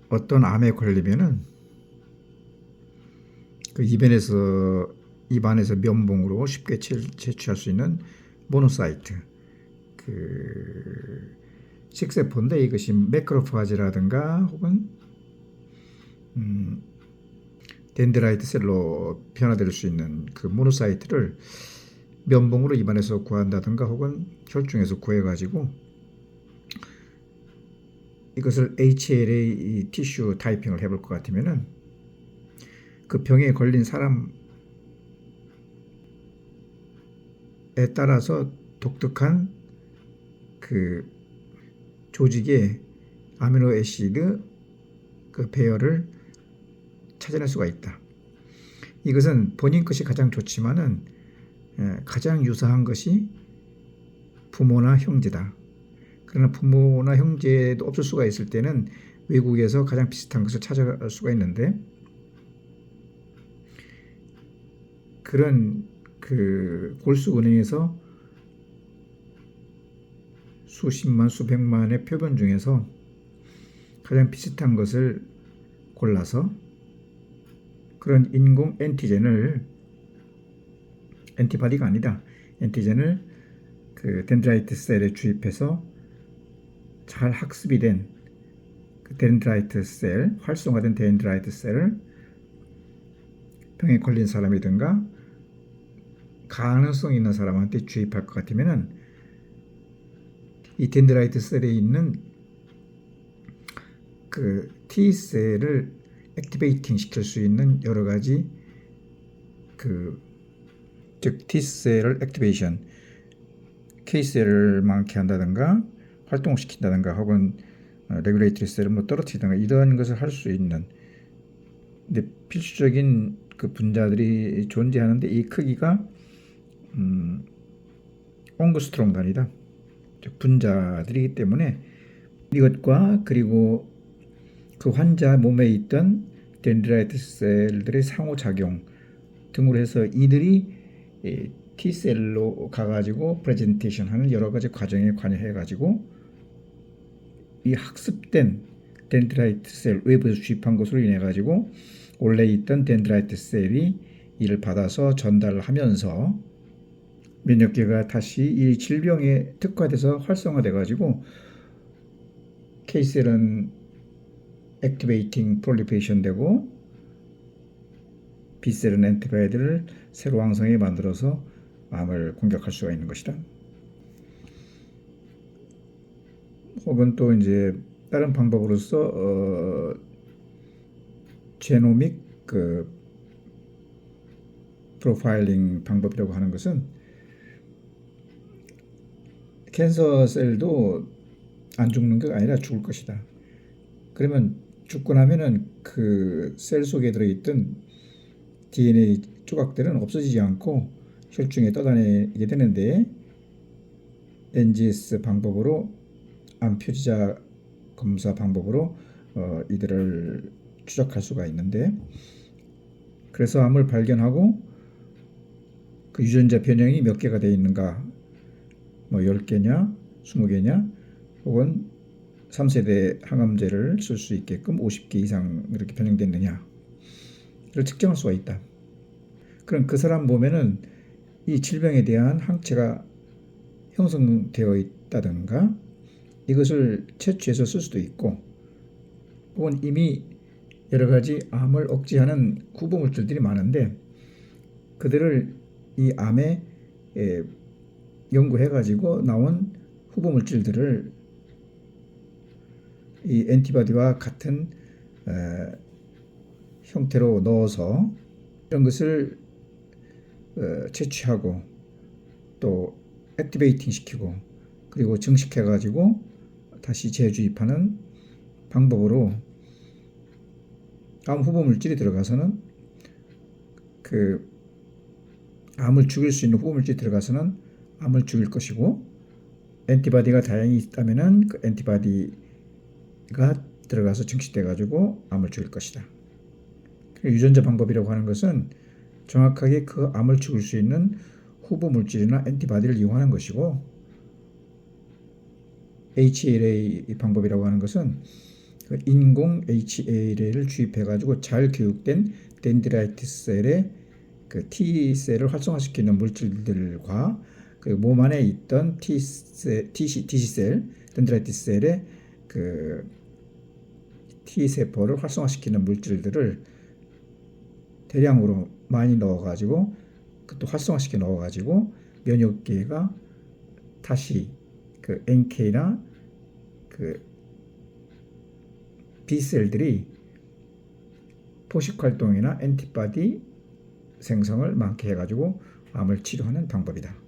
어떤 암에 걸리면은 그 입안에서 면봉으로 쉽게 채취할 수 있는 모노사이트, 그 식세포인데 이것이 매크로파지라든가 혹은 덴드라이트 셀로 변화될 수 있는 그 모노사이트를 면봉으로 입안에서 구한다든가 혹은 혈중에서 구해가지고 이것을 HLA 티슈 타이핑을 해볼 것 같으면은 그 병에 걸린 사람에 따라서 독특한 그 조직의 아미노 애시드 그 배열을 찾아낼 수가 있다. 이것은 본인 것이 가장 좋지만은 가장 유사한 것이 부모나 형제다. 그러나 부모나 형제도 없을 수가 있을 때는 외국에서 가장 비슷한 것을 찾아갈 수가 있는데 그런 그 골수은행에서 수십만 수백만의 표본 중에서 가장 비슷한 것을 골라서 그런 인공 엔티바디가 아니다. 엔티젠을 그 덴드라이트 셀에 주입해서 잘 학습이 된 그 덴드라이트 셀, 활성화된 덴드라이트 셀을 병에 걸린 사람이든가 가능성 있는 사람한테 주입할 것 같으면은 이 덴드라이트 셀에 있는 그 T셀을 액티베이팅 시킬 수 있는 여러 가지 즉 T셀을 액티베이션, K셀을 많게 한다든가 활동시킨다든가 혹은 레귤레이터리 셀을 뭐 떨어뜨리든가 이런 것을 할 수 있는 근데 필수적인 그 분자들이 존재하는데 이 크기가 옹그스트롬 단위다. 분자들이기 때문에 이것과 그리고 그 환자 몸에 있던 덴드라이트 셀들의 상호작용 등으로 해서 이들이 T셀로 가가지고 프레젠테이션 하는 여러 가지 과정에 관여해가지고 이 학습된 덴드라이트 셀 외부에서 주입한 것으로 인해가지고 원래 있던 덴드라이트 셀이 이를 받아서 전달을 하면서 면역계가 다시 이 질병에 특화돼서 활성화돼가지고 K셀은 액티베이팅 프롤리페이션 되고 B셀은 엔티바이들을 새로 왕성하게 만들어서 암을 공격할 수가 있는 것이다. 혹은 또 이제 다른 방법으로서 제노믹 그 프로파일링 방법이라고 하는 것은 캔서 셀도 안 죽는 게 아니라 죽을 것이다. 그러면 죽고 나면은 그 셀 속에 들어있던 DNA 조각들은 없어지지 않고 혈중에 떠다니게 되는데 NGS 방법으로 암 표지자 검사 방법으로 이들을 추적할 수가 있는데 그래서 암을 발견하고 그 유전자 변형이 몇 개가 되어 있는가 뭐 10개냐 20개냐 혹은 3세대 항암제를 쓸 수 있게끔 50개 이상 이렇게 변형됐느냐를 측정할 수가 있다. 그럼 그 사람 보면은 이 질병에 대한 항체가 형성되어 있다든가 이것을 채취해서 쓸 수도 있고 혹은 이미 여러 가지 암을 억제하는 후보물질들이 많은데 그들을 이 암에 연구해가지고 나온 후보물질들을 이 엔티바디와 같은 형태로 넣어서 이런 것을 채취하고 또 액티베이팅 시키고 그리고 증식해가지고 다시 재주입하는 방법으로 암 후보물질이 들어가서는 그 암을 죽일 수 있는 후보물질이 들어가서는 암을 죽일 것이고 엔티바디가 다행히 있다면은 그 엔티바디가 들어가서 증식돼 가지고 암을 죽일 것이다. 유전자 방법이라고 하는 것은 정확하게 그 암을 죽일 수 있는 후보 물질이나 엔티바디를 이용하는 것이고 HLA 방법이라고 하는 것은 그 인공 HLA를 주입해가지고 잘 교육된 덴드라이트 셀의 그 T셀을 활성화시키는 물질들과 그 몸 안에 있던 TC셀, 덴드라이트 셀의 그 T세포를 활성화시키는 물질들을 대량으로 많이 넣어가지고 또 활성화시켜 넣어가지고 면역계가 다시 그 NK나 그 B셀들이 포식 활동이나 엔티바디 생성을 많게 해가지고 암을 치료하는 방법이다.